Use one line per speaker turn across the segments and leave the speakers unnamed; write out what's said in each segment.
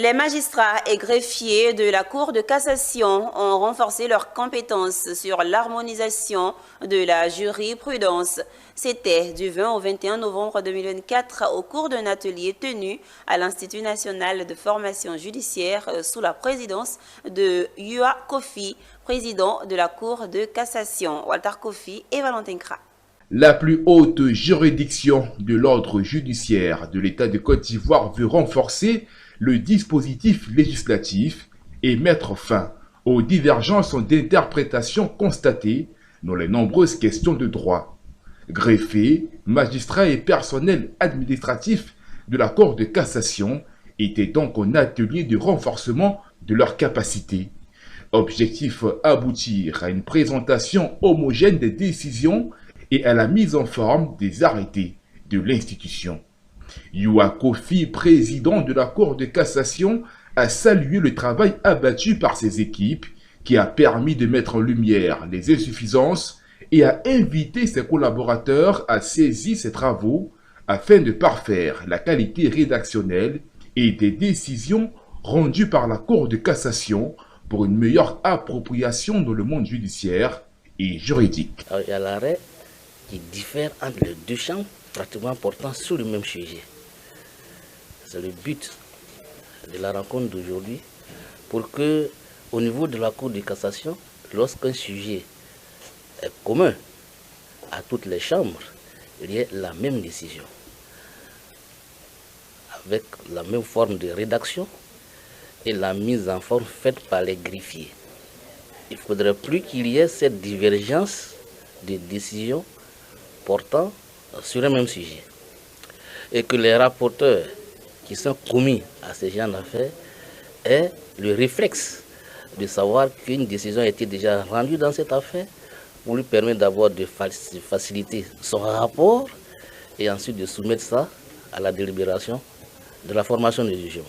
Les magistrats et greffiers de la Cour de cassation ont renforcé leurs compétences sur l'harmonisation de la jurisprudence. C'était du 20 au 21 novembre 2024 au cours d'un atelier tenu à l'Institut national de formation judiciaire sous la présidence de Yua Kofi, président de la Cour de cassation, Walter Kofi et Valentin Kra.
La plus haute juridiction de l'ordre judiciaire de l'État de Côte d'Ivoire veut renforcer le dispositif législatif et mettre fin aux divergences d'interprétation constatées dans les nombreuses questions de droit. Greffiers, magistrats et personnel administratif de la Cour de cassation étaient donc en atelier de renforcement de leurs capacités. Objectif aboutir à une présentation homogène des décisions et à la mise en forme des arrêtés de l'institution. Yua Kofi, président de la Cour de cassation, a salué le travail abattu par ses équipes qui a permis de mettre en lumière les insuffisances et a invité ses collaborateurs à saisir ces travaux afin de parfaire la qualité rédactionnelle et des décisions rendues par la Cour de cassation pour une meilleure appropriation dans le monde judiciaire et juridique.
Alors, il y a l'arrêt qui diffère entre les deux chambres pratiquement portant sur le même sujet. C'est le but de la rencontre d'aujourd'hui pour que, au niveau de la Cour de cassation, lorsqu'un sujet est commun à toutes les chambres, il y ait la même décision, avec la même forme de rédaction et la mise en forme faite par les greffiers. Il ne faudrait plus qu'il y ait cette divergence de décisions portant sur un même sujet. Et que les rapporteurs qui sont commis à ces genres d'affaires aient le réflexe de savoir qu'une décision a été déjà rendue dans cette affaire pour lui permettre d'avoir de faciliter son rapport et ensuite de soumettre ça à la délibération de la formation des jugements.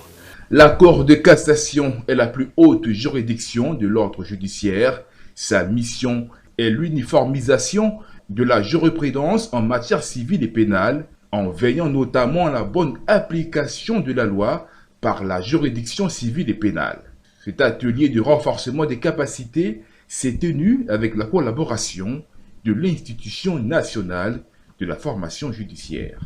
La Cour de cassation est la plus haute juridiction de l'ordre judiciaire. Sa mission est l'uniformisation de la jurisprudence en matière civile et pénale, en veillant notamment à la bonne application de la loi par la juridiction civile et pénale. Cet atelier de renforcement des capacités s'est tenu avec la collaboration de l'Institution nationale de la formation judiciaire.